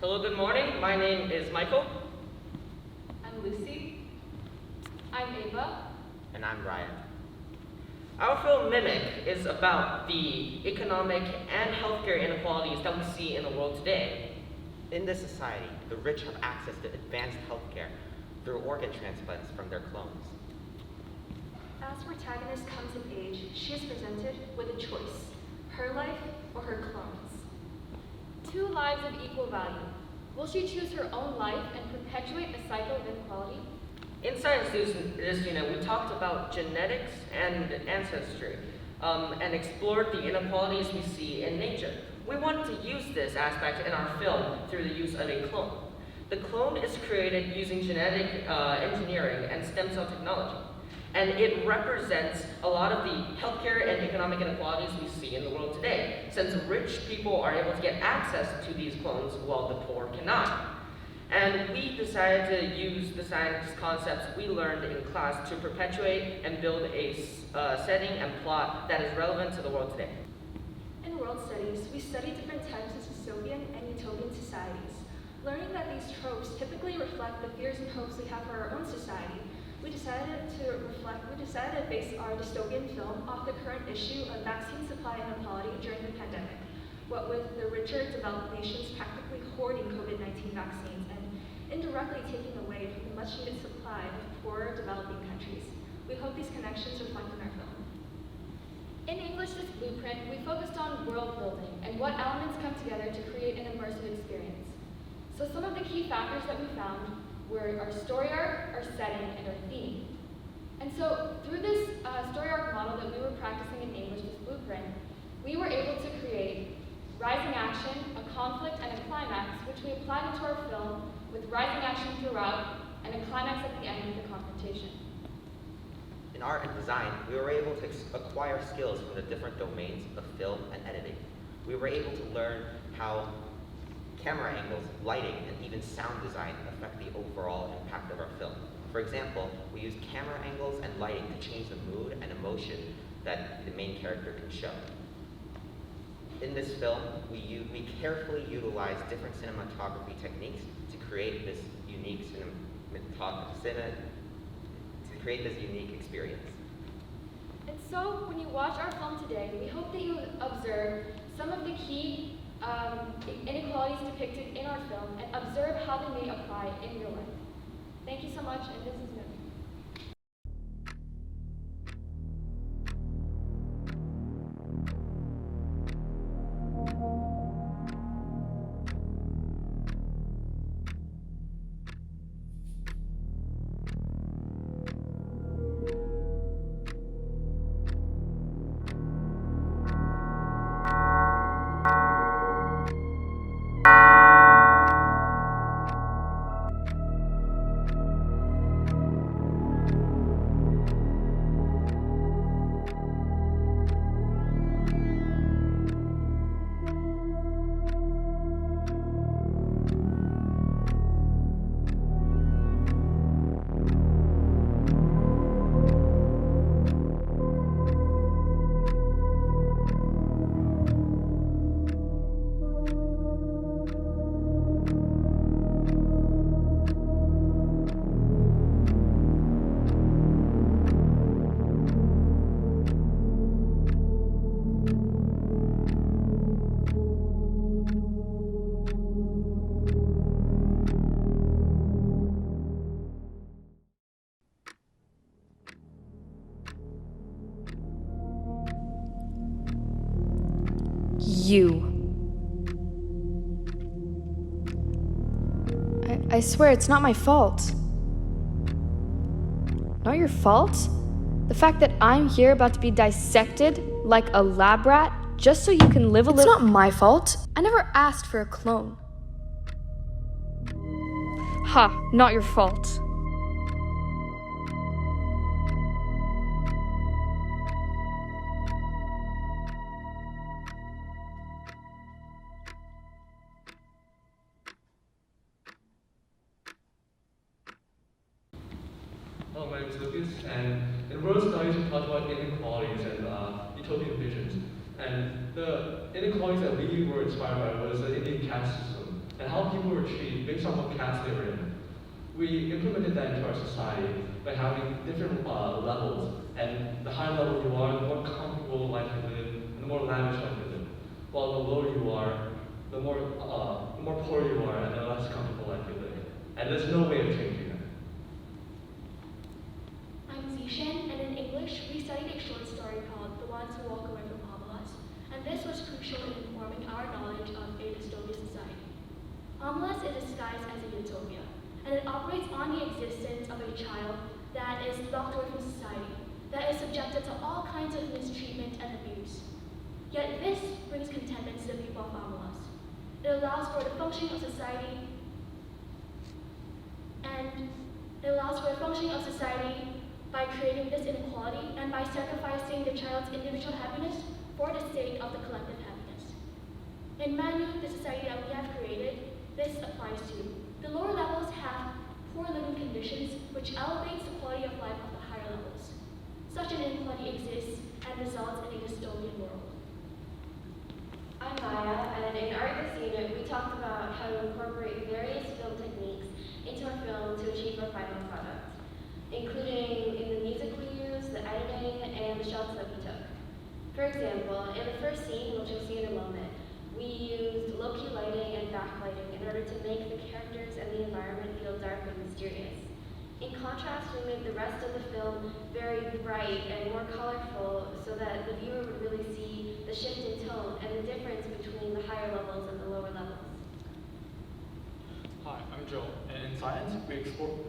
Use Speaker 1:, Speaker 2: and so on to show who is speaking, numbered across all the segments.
Speaker 1: Hello, good morning. My name is Michael.
Speaker 2: I'm Lucy. I'm Ava.
Speaker 3: And I'm Ryan.
Speaker 1: Our film Mimic is about the economic and healthcare inequalities that we see in the world today.
Speaker 3: In this society, the rich have access to advanced healthcare through organ transplants from their clones.
Speaker 4: As protagonist comes of age, she is presented with a choice: her life or her clones.
Speaker 2: Two lives of equal value. Will she choose her own life and perpetuate a cycle of inequality?
Speaker 1: Inside this unit, we talked about genetics and ancestry and explored the inequalities we see in nature. We wanted to use this aspect in our film through the use of a clone. The clone is created using genetic engineering and stem cell technology. And it represents a lot of the healthcare and economic inequalities we see in the world today, since rich people are able to get access to these clones while the poor cannot. And we decided to use the science concepts we learned in class to perpetuate and build a setting and plot that is relevant to the world today.
Speaker 4: In world studies, we study different types of dystopian and utopian societies. Learning that these tropes typically reflect the fears and hopes we have for our own society, we decided to base our dystopian film off the current issue of vaccine supply inequality during the pandemic, what with the richer developed nations practically hoarding COVID-19 vaccines and indirectly taking away from the much-needed supply of poorer developing countries. We hope these connections reflect in our film.
Speaker 2: In English This Blueprint, we focused on world building and what elements come together to create an immersive experience. So some of the key factors that we found were our story arc, our setting, and our theme. And so through this story arc model that we were practicing in English This Blueprint, we were able to create rising action, a conflict, and a climax, which we applied into our film with rising action throughout and a climax at the end of the confrontation.
Speaker 3: In art and design, we were able to acquire skills from the different domains of film and editing. We were able to learn how camera angles, lighting, and even sound design affect the overall impact of our film. For example, we used camera angles and lighting to change the mood and emotion that the main character can show. In this film, we carefully utilize different cinematography techniques to create this unique experience.
Speaker 2: And so when you watch our film today, we hope that you observe some of the key inequalities depicted in our film and observe how they may apply in your life. Thank you so much, and this is Mimi.
Speaker 5: I swear it's not my fault. Not your fault? The fact that I'm here about to be dissected like a lab rat just so you can live a little— It's not my fault. I never asked for a clone. Ha, not your fault.
Speaker 6: Hello, my name is Lucas, and in world studies we talk about inequalities and utopian visions. And the inequalities that we were inspired by was the Indian caste system, and how people to retreat based on what caste they were in. We implemented that into our society by having different levels, and the higher level you are, the more comfortable life you live, and the more lavish life you live. While the lower you are, the more poor you are, and the less comfortable life you live. And there's no way of changing that.
Speaker 7: I'm Zishan, and in English, we studied a short story called The Ones Who Walk Away from Omelas, and this was crucial in informing our knowledge of a dystopian society. Omelas is disguised as a utopia, and it operates on the existence of a child that is locked away from society, that is subjected to all kinds of mistreatment and abuse. Yet this brings contentment to the people of Omelas. It allows for the functioning of society, by creating this inequality and by sacrificing the child's individual happiness for the sake of the collective happiness. In Manu, the society that we have created, this applies to. The lower levels have poor living conditions which elevates the quality of life of the higher levels. Such an inequality exists and results in a dystopian world.
Speaker 8: I'm Maya, and in art this unit, we talked about how to incorporate various film techniques into our film to achieve our final product, including in the music we used, the editing, and the shots that we took. For example, in the first scene, which you'll see in a moment, we used low-key lighting and backlighting in order to make the characters and the environment feel dark and mysterious. In contrast, we made the rest of the film very bright and more colorful so that the viewer would really see the shift in tone and the difference between the higher levels and the lower levels.
Speaker 9: Hi, I'm Joe, and in science,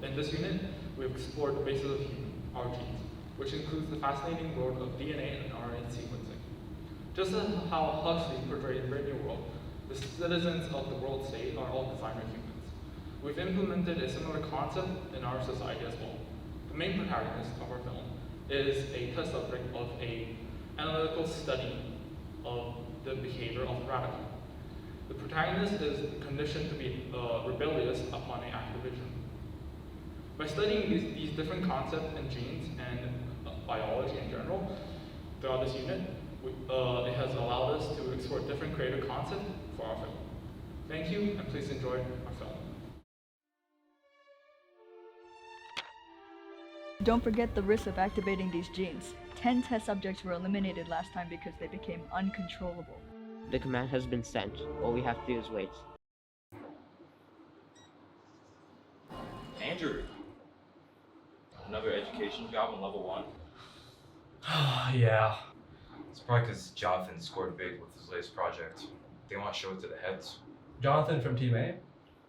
Speaker 9: in this unit, we explored the basis of human, our genes, which includes the fascinating world of DNA and RNA sequencing. Just as how Huxley portrayed in Brave New World, the citizens of the world state are all designer humans. We've implemented a similar concept in our society as well. The main protagonist of our film is a test subject of an analytical study of the behavior of the radical. The protagonist is conditioned to be rebellious upon an act of vision. By studying these different concepts in genes and biology in general throughout this unit, it has allowed us to explore different creative concepts for our film. Thank you, and please enjoy our film.
Speaker 10: Don't forget the risk of activating these genes. 10 test subjects were eliminated last time because they became uncontrollable.
Speaker 11: The command has been sent. All we have to do is wait.
Speaker 12: Andrew, another education job on level 1?
Speaker 13: Yeah. It's probably because Jonathan scored big with his latest project. They want to show it to the heads.
Speaker 6: Jonathan from Team A?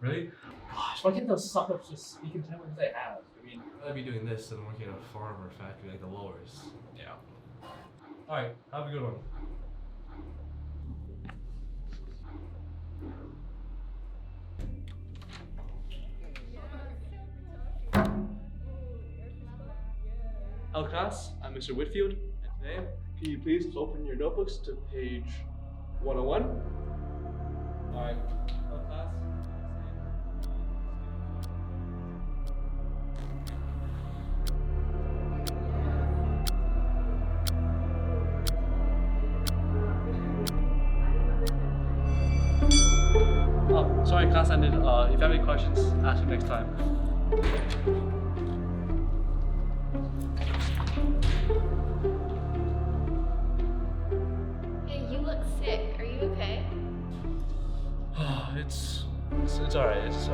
Speaker 6: Really? Gosh, why can't those suck-ups just speak in the language they have? I mean, I'd rather be doing this than working at a farm or a factory like the lowers. Yeah. Alright, have a good one. Hello class, I'm Mr. Whitfield, and today, can you please open your notebooks to page 101? Alright, hello class. Oh, sorry, class ended. If you have any questions, ask me next time.
Speaker 8: Hey, you look sick. Are you okay?
Speaker 6: It's alright. It's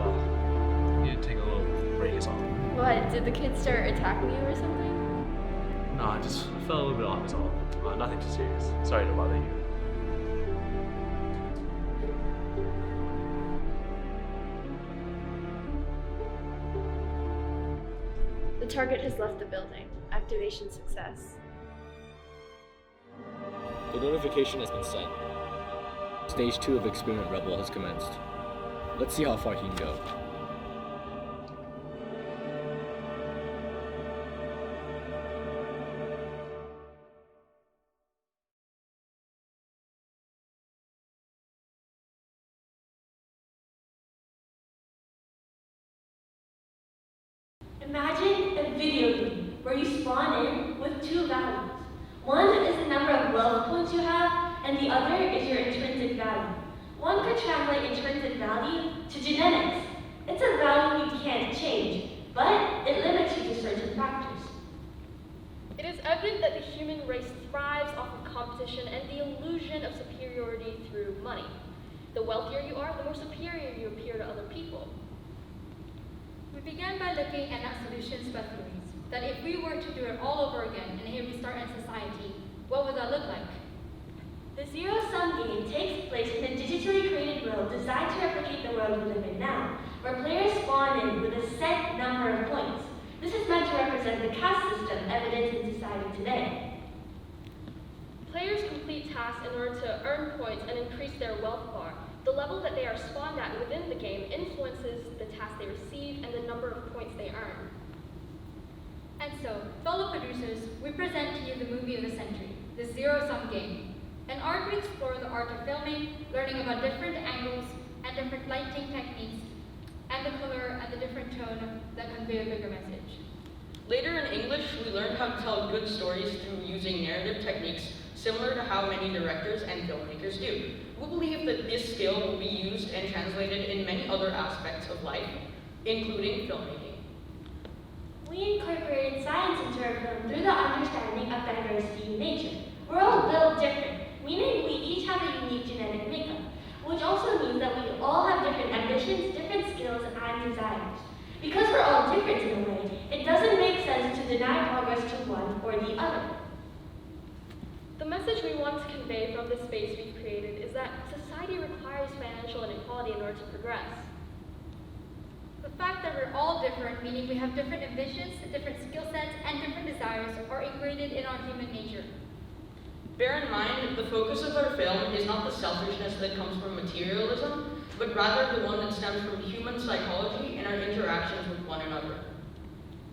Speaker 6: need to take a little break is all.
Speaker 8: What, did the kids start attacking you or something?
Speaker 6: No, I just felt a little bit off is all. Nothing too serious. Sorry to bother you.
Speaker 8: The target has left the building. Activation success.
Speaker 14: The notification has been sent. Stage 2 of Experiment Rebel has commenced. Let's see how far he can go.
Speaker 7: Imagine a video game where you spawn in with two values. One is the number of wealth points you have, and the other is your intrinsic value. One could translate intrinsic value to genetics.
Speaker 15: wealthier you are, the more superior you appear to other people.
Speaker 2: We began by looking at solutions but theories, that if we were to do it all over again and hit restart in society, what would that look like?
Speaker 7: The zero-sum game takes place in a digitally created world designed to replicate the world we live in now, where players spawn in with a set number of points. This is meant to represent the caste system evident in society today.
Speaker 15: Players complete tasks in order to earn points and increase their wealth bar. The level that they are spawned at within the game influences the tasks they receive and the number of points they earn.
Speaker 2: And so, fellow producers, we present to you the movie of the century, the zero-sum game. An art we explore the art of filming, learning about different angles and different lighting techniques, and the color and the different tone that convey a bigger message.
Speaker 1: Later in English, we learned how to tell good stories through using narrative techniques similar to how many directors and filmmakers do. We believe that this skill will be used and translated in many other aspects of life, including filmmaking.
Speaker 7: We incorporated science into our film through the understanding of diversity in nature. We're all built different, meaning we each have a unique genetic makeup, which also means that we all have different ambitions, different skills, and desires. Because we're all different in a way, it doesn't make sense to deny progress to one or the other.
Speaker 15: The message we want to convey from this space we've created is that society requires financial inequality in order to progress.
Speaker 2: The fact that we're all different, meaning we have different ambitions, different skill sets, and different desires, are ingrained in our human nature.
Speaker 1: Bear in mind, the focus of our film is not the selfishness that comes from materialism, but rather the one that stems from human psychology and our interactions with one another.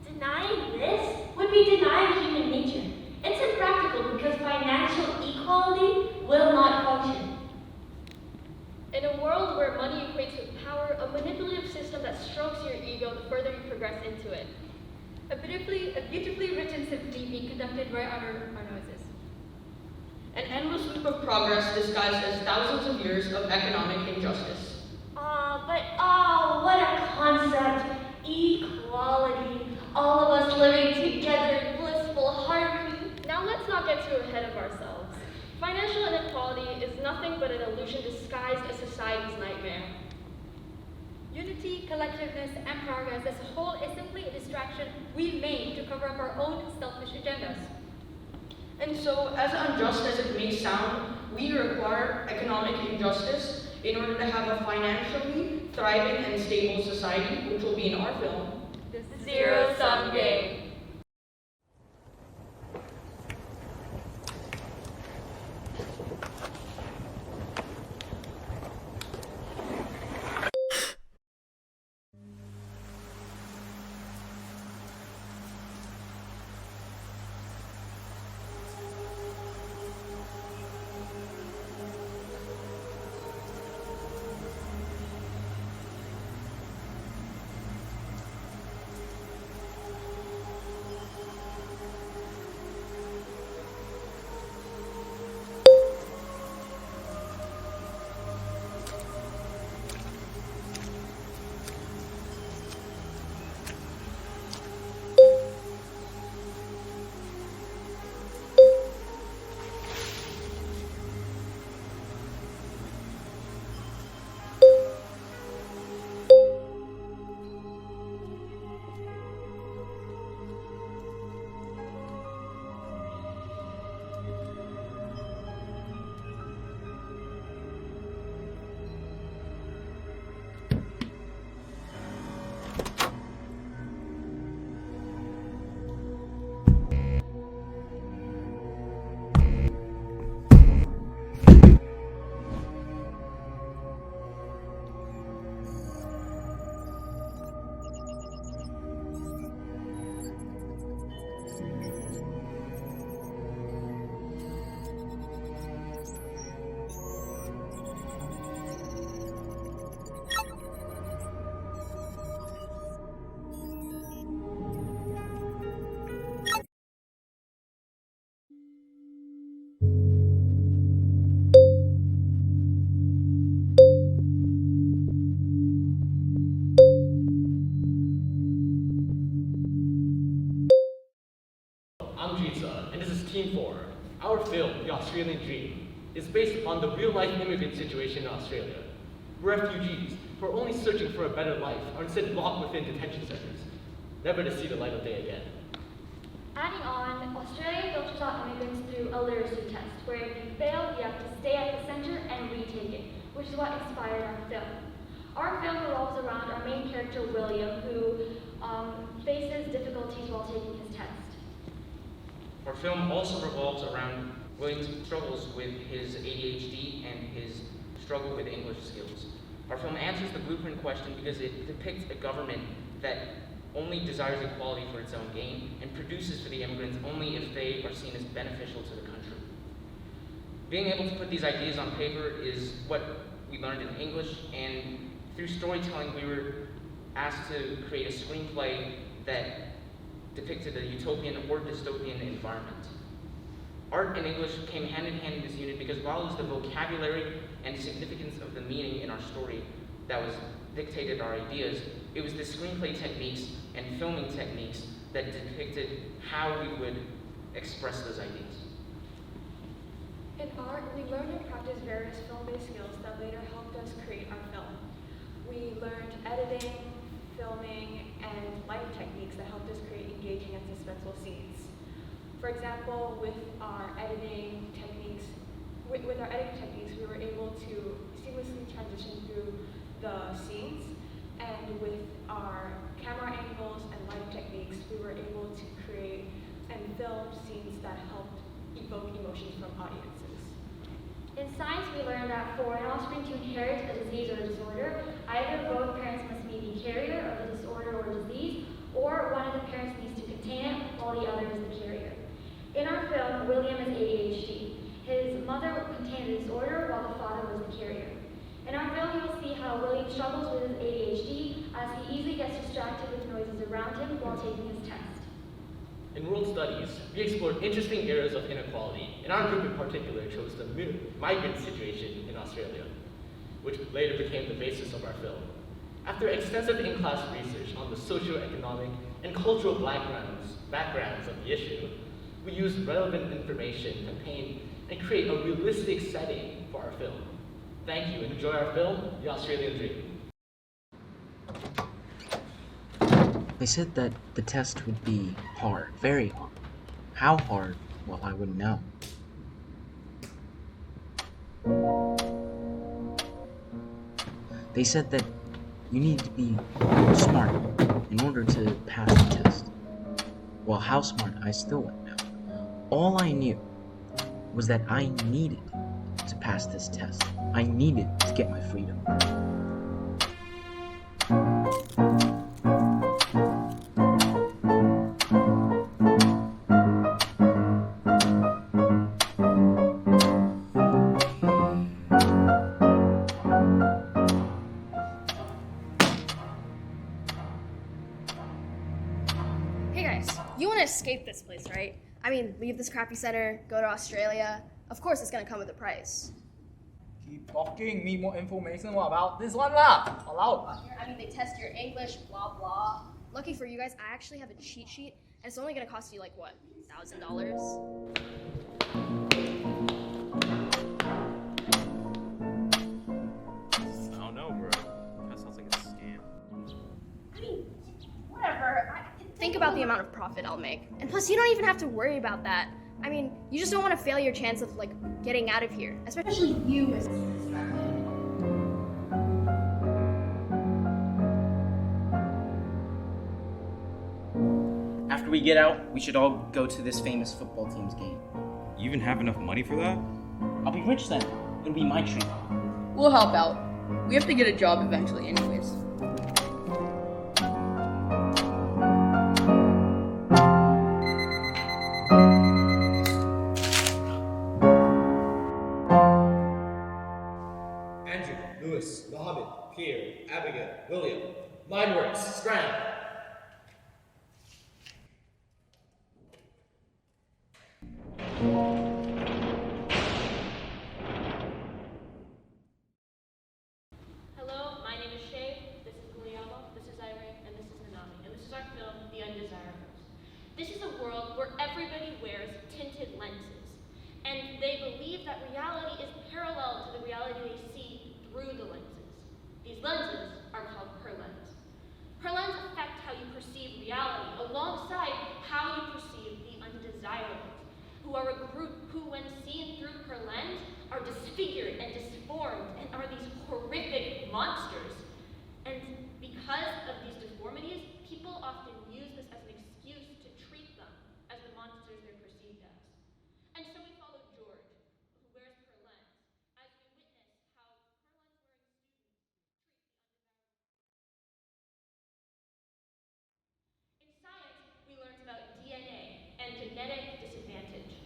Speaker 7: Denying this would be denying human nature. It's impractical because financial equality will not function.
Speaker 15: In a world where money equates with power, a manipulative system that strokes your ego the further you progress into it.
Speaker 2: A beautifully written symphony being conducted right under our noses.
Speaker 1: An endless loop of progress disguised as thousands of years of economic injustice.
Speaker 7: What a concept! Equality. All of us living together in blissful harmony.
Speaker 15: Now let's not get too ahead of ourselves. Financial inequality is nothing but an illusion disguised as society's nightmare.
Speaker 2: Unity, collectiveness, and progress as a whole is simply a distraction we made to cover up our own selfish agendas.
Speaker 1: And so, as unjust as it may sound, we require economic injustice in order to have a financially thriving and stable society, which will be in our film,
Speaker 2: The Zero-Sum Game.
Speaker 14: Team 4. Our film, The Australian Dream, is based upon the real-life immigrant situation in Australia.
Speaker 16: Refugees who are only searching for a better life are instead locked within detention centers, never to see the light of day again.
Speaker 7: Adding on, Australia filters out immigrants through a literacy test, where if you fail, you have to stay at the center and retake it, which is what inspired our film. Our film revolves around our main character, William, who faces difficulties while taking his test.
Speaker 17: Our film also revolves around William's struggles with his ADHD and his struggle with English skills. Our film answers the blueprint question because it depicts a government that only desires equality for its own gain and produces for the immigrants only if they are seen as beneficial to the country. Being able to put these ideas on paper is what we learned in English, and through storytelling we were asked to create a screenplay that depicted a utopian or dystopian environment. Art and English came hand in hand in this unit because while it was the vocabulary and significance of the meaning in our story that was dictated our ideas, it was the screenplay techniques and filming techniques that depicted how we would express those ideas.
Speaker 2: In art, we learned and practiced various film-based skills that later helped us create our film. We learned editing, filming, and lighting techniques that helped us create engaging and suspenseful scenes. For example, with our editing techniques, we were able to seamlessly transition through the scenes, and with our camera angles and lighting techniques, we were able to create and film scenes that helped evoke emotions from audiences.
Speaker 7: In science, we learned that for an offspring to inherit a disease or disorder, either both parents must be the carrier of the disorder or disease, or one of the parents needs to contain it while the other is the carrier. In our film, William is ADHD. His mother contained the disorder while the father was the carrier. In our film, you will see how William struggles with his ADHD as he easily gets distracted with noises around him while taking his test.
Speaker 16: In world studies, we explored interesting areas of inequality, and our group in particular chose the migrant situation in Australia, which later became the basis of our film. After extensive in-class research on the socio-economic and cultural backgrounds of the issue, we used relevant information to paint and create a realistic setting for our film. Thank you, and enjoy our film, The Australian Dream.
Speaker 18: They said that the test would be hard, very hard. How hard? Well, I wouldn't know. They said that you need to be smart in order to pass the test. Well, how smart, I still wouldn't know. All I knew was that I needed to pass this test. I needed to get my freedom.
Speaker 19: Hey guys, you want to escape this place, right? I mean, leave this crappy center, go to Australia. Of course it's gonna come with a price.
Speaker 20: Keep talking, need more information about this one lah. Allow.
Speaker 19: I mean, they test your English, blah blah. Lucky for you guys, I actually have a cheat sheet, and it's only gonna cost you like what, $1,000?
Speaker 12: I don't know, bro. That sounds like a scam.
Speaker 19: I mean, whatever. Think about the amount of profit I'll make. And plus, you don't even have to worry about that. I mean, you just don't want to fail your chance of, like, getting out of here. Especially you as
Speaker 21: After we get out, we should all go to this famous football team's game.
Speaker 12: You even have enough money for that?
Speaker 21: I'll be rich then. It'll be my treat.
Speaker 10: We'll help out. We have to get a job eventually anyways.
Speaker 16: Andrew, Lewis, Mohammed, Pierre, Abigail, William, Mineworks, Strand.
Speaker 22: Hello, my name is Shay, this is Guliamo, this is Irene, and this is Nanami, and this is our film, The Undesirables. This is a world where everybody wears tinted lenses, and they believe that reality is parallel to the reality they see through the lenses. These lenses are called perlens. Perlens affect how you perceive reality alongside how you perceive the undesirables, who are a group who, when seen through perlens, are disfigured and disformed and are these horrific monsters. And because of these deformities, people often use this as an excuse to treat them as the monsters they're perceived as. And so we follow George, who wears perlens, as we witness how perlens-wearing students treat the undesirables. In science, we learned about DNA and genetic disadvantage.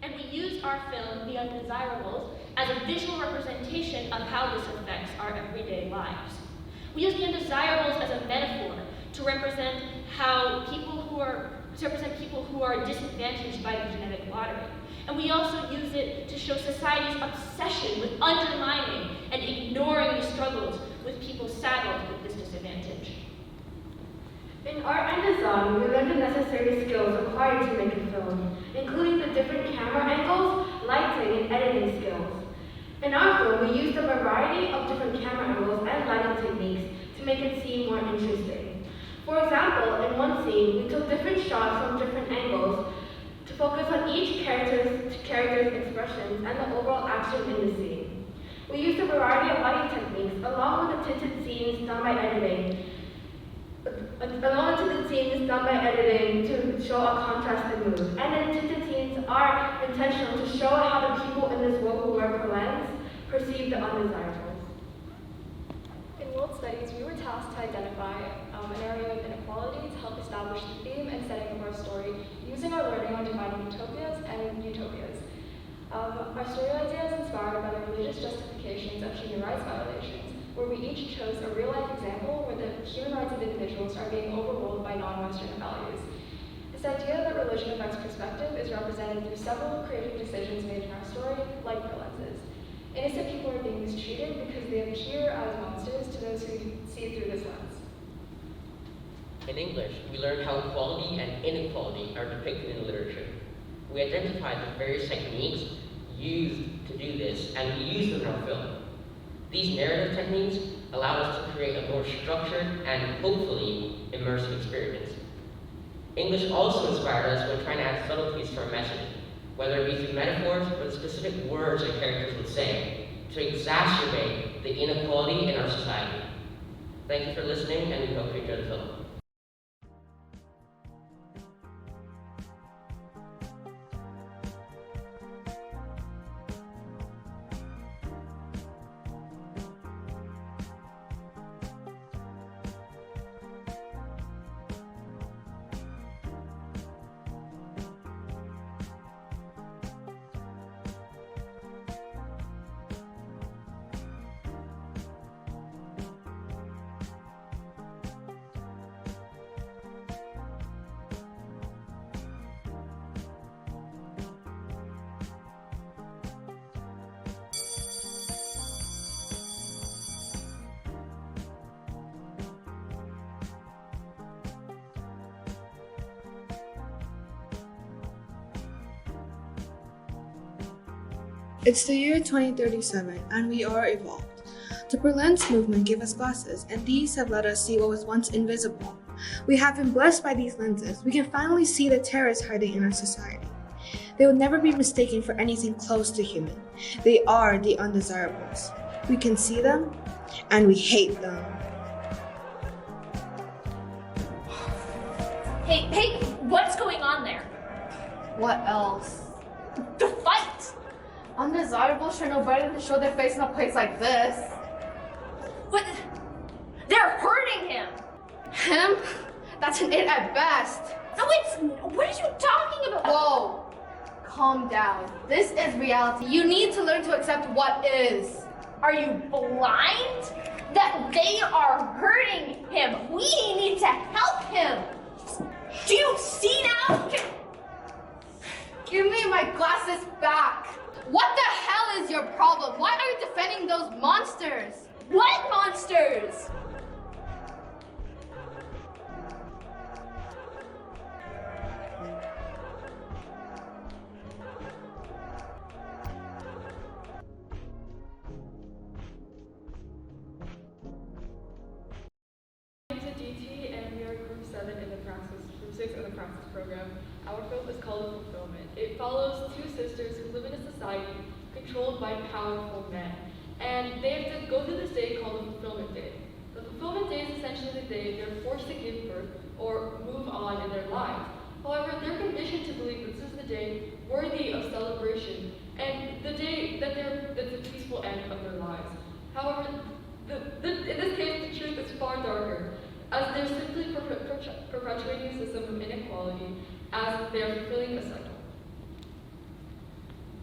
Speaker 22: And we used our film, The Undesirables, as a visual representation of how this affects our everyday lives. We use the undesirables as a metaphor to represent people who are disadvantaged by the genetic lottery. And we also use it to show society's obsession with undermining and ignoring the struggles with people saddled with this disadvantage.
Speaker 8: In art and design, we learned the necessary skills required to make a film, including the different camera angles, lighting, and editing skills. In our film, we used a variety of different camera angles and lighting techniques to make it seem more interesting. For example, in one scene, we took different shots from different angles to focus on each character's expressions and the overall action in the scene. We used a variety of lighting techniques along with the tinted scenes done by editing to show a contrast in mood. And then tinted scenes are intentional to show how the people in this world who wear perlens perceive the undesirables.
Speaker 2: In world studies, we were tasked to identify an area of inequality to help establish the theme and setting of our story using our learning on defining utopias and utopias. Our story idea is inspired by the religious justifications of human rights violations, where we each chose a real-life example where the human rights of individuals are being overruled by non-Western values. This idea that religion affects perspective is represented through several creative decisions made in our story, like lenses. Innocent people are being mistreated because they appear as monsters to those who see through this lens.
Speaker 1: In English, we learned how equality and inequality are depicted in literature. We identified the various techniques used to do this, and we used them in our film. These narrative techniques allow us to create a more structured and hopefully immersive experience. English also inspired us when trying to add subtleties to our message, whether it be through metaphors or the specific words that characters would say, to exacerbate the inequality in our society. Thank you for listening, and we hope you enjoy the film.
Speaker 3: It's the year 2037, and we are evolved. The Berlin's movement gave us glasses, and these have let us see what was once invisible. We have been blessed by these lenses. We can finally see the terrors hiding in our society. They will never be mistaken for anything close to human. They are the undesirables. We can see them, and we hate them.
Speaker 22: Hey, what's going on there?
Speaker 5: What else?
Speaker 22: The fight!
Speaker 5: Undesirables should know better than to show their face in a place like this.
Speaker 22: But they're hurting him!
Speaker 5: Him? That's an it at best.
Speaker 22: No, what are you talking about?
Speaker 5: Whoa, calm down. This is reality. You need to learn to accept what is.
Speaker 22: Are you blind? That they are hurting him. We need to help him. Do you see now?
Speaker 5: Give me my glasses back. What the hell is your problem? Why are you defending those monsters?
Speaker 22: What monsters?
Speaker 2: film is called Fulfillment. It follows two sisters who live in a society controlled by powerful men. And they have to go through this day called the Fulfillment Day. The Fulfillment Day is essentially the day they're forced to give birth or move on in their lives. However, they're conditioned to believe that this is the day worthy of celebration and the day that that's a peaceful end of their lives. However, in this case, the truth is far darker, as they're simply perpetuating a system of inequality as they are fulfilling a cycle.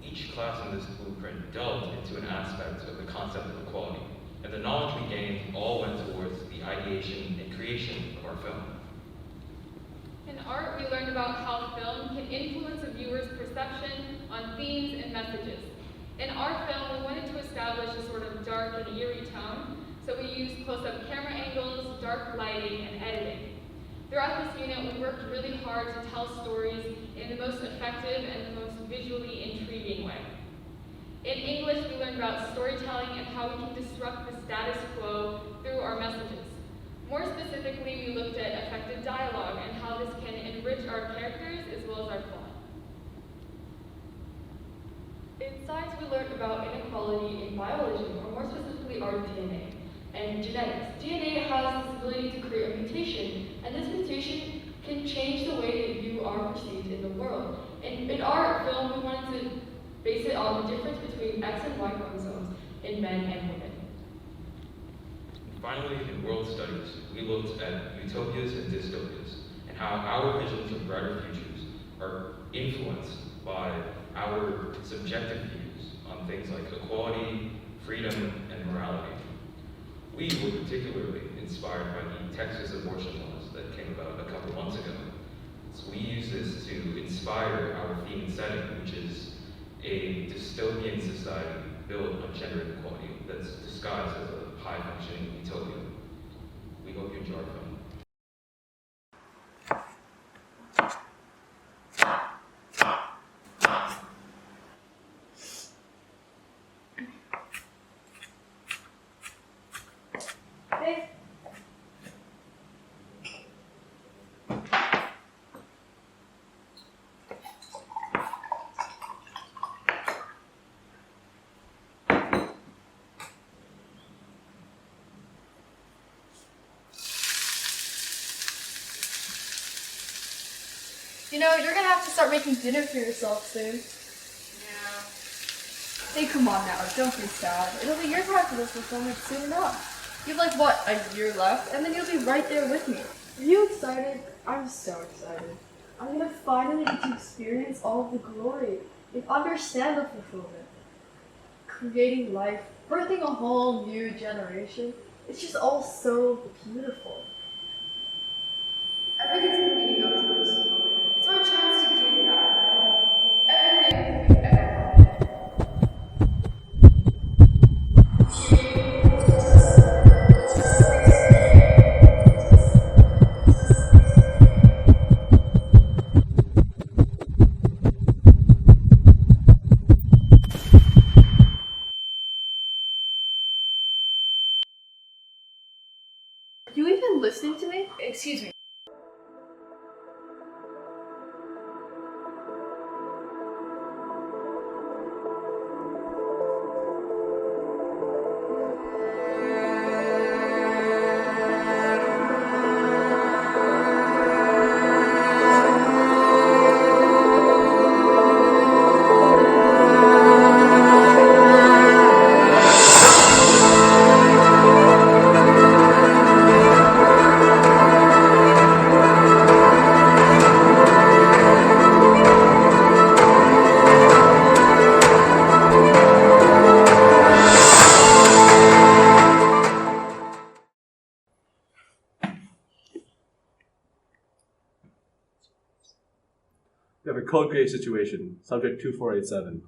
Speaker 12: Each class in this blueprint delved into an aspect of the concept of equality, and the knowledge we gained all went towards the ideation and creation of our film.
Speaker 2: In art, we learned about how film can influence a viewer's perception on themes and messages. In our film, we wanted to establish a sort of dark and eerie tone, so we used close-up camera angles, dark lighting, and editing. Throughout this unit, we worked really hard to tell stories in the most effective and the most visually intriguing way. In English, we learned about storytelling and how we can disrupt the status quo through our messages. More specifically, we looked at effective dialogue and how this can enrich our characters as well as our plot. In science, we learned about inequality in biology, or more specifically our DNA, and genetics. DNA has this ability to create a mutation, and this mutation can change the way that you are perceived in the world. And in our film, we wanted to base it on the difference between X and Y chromosomes in men and women.
Speaker 12: Finally, in world studies, we looked at utopias and dystopias, and how our visions of brighter futures are influenced by our subjective views on things like equality, freedom, and morality. We were particularly inspired by the Texas abortion laws that came about a couple months ago. So we use this to inspire our theme and setting, which is a dystopian society built on gender inequality that's disguised as a high-functioning utopia. We hope you enjoy our film.
Speaker 19: You know, you're gonna have to start making dinner for yourself soon.
Speaker 10: Yeah. Hey, come on now, don't be sad. It'll be your time for this performance soon enough. You've like, what, a year left? And then you'll be right there with me. Are you excited? I'm so excited. I'm gonna finally get to experience all of the glory and understand the fulfillment. Creating life, birthing a whole new generation. It's just all so beautiful. Everything's been leading up to this moment. It's our chance to give that. Everything we've ever wanted. Are you even listening to me? Excuse me.
Speaker 4: We have a code create situation, subject 2487.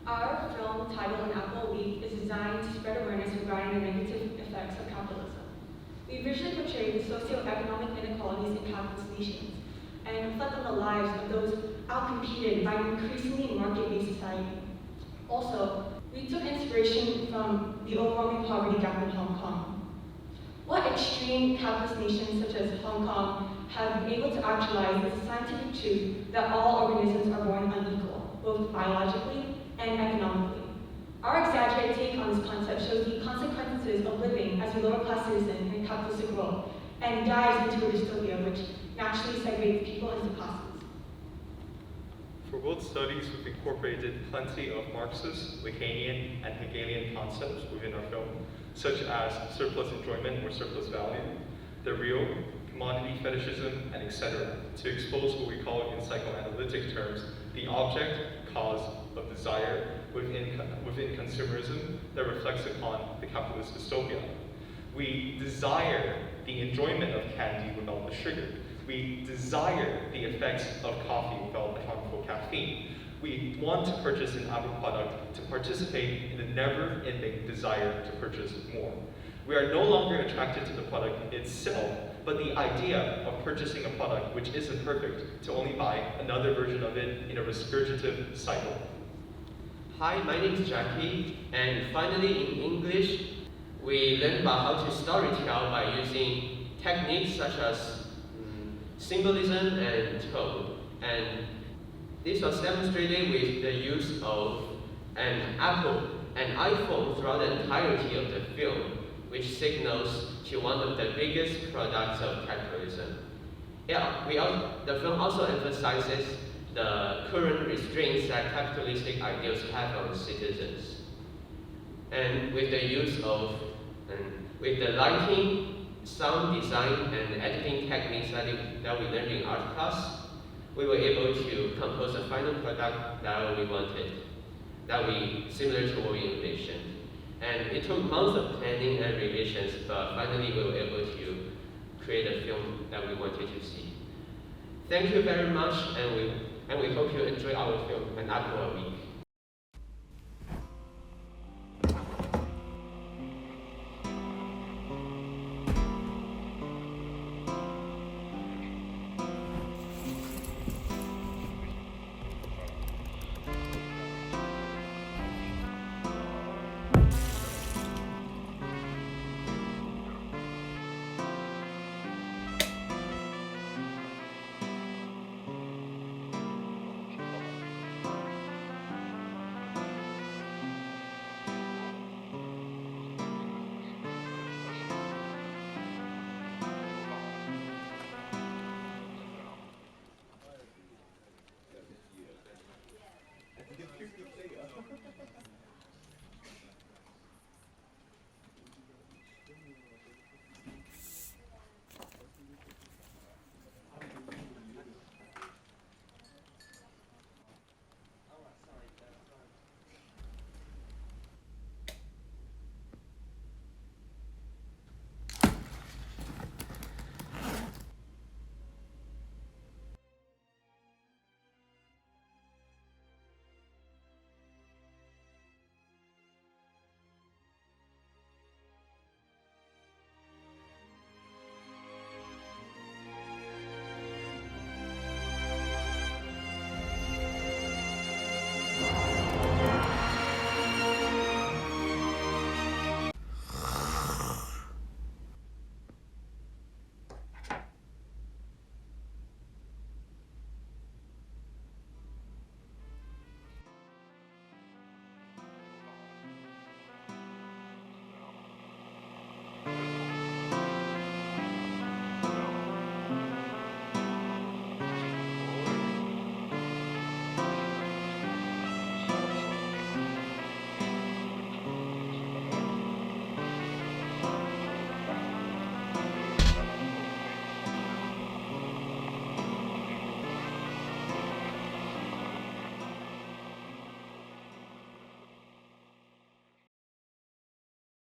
Speaker 2: Our film, titled An Apple a Week, is designed to spread awareness regarding the negative effects of capitalism. We visually portray the socioeconomic inequalities in capitalist nations and reflect on the lives of those outcompeted by an increasingly market-based society. Also,
Speaker 9: We took inspiration from the overwhelming poverty gap in Hong Kong. What extreme capitalist nations such as Hong Kong have been able to actualize is the scientific truth that all organisms are born unequal, both biologically and economically. Our exaggerated take on this concept shows the consequences of living as a lower-class citizen in a capitalistic world and dives into a dystopia which naturally segregates people into classes.
Speaker 11: For world studies, we've incorporated plenty of Marxist, Lacanian, and Hegelian concepts within our film, such as surplus enjoyment or surplus value, the real, commodity fetishism, and etc., to expose what we call in psychoanalytic terms the object, cause of desire within consumerism that reflects upon the capitalist dystopia. We desire the enjoyment of candy without the sugar. We desire the effects of coffee without the harmful caffeine. We want to purchase an Apple product to participate in the never-ending desire to purchase more. We are no longer attracted to the product itself, but the idea of purchasing a product which isn't perfect to only buy another version of it in a regurgitative cycle.
Speaker 23: Hi, my name is Jackie, and finally in English, we learn about how to storytell by using techniques such as symbolism and tone. And this was demonstrated with the use of an iPhone throughout the entirety of the film, which signals to one of the biggest products of capitalism. Yeah, the film also emphasizes the current restraints that capitalistic ideals have on citizens. And with the use of, with the lighting, sound design, and editing techniques that we learned in art class, we were able to compose a final product that we wanted, similar to what we envisioned. And it took months of planning and revisions, but finally we were able to create a film that we wanted to see. Thank you very much, and we hope you enjoy our film and Aqua Week.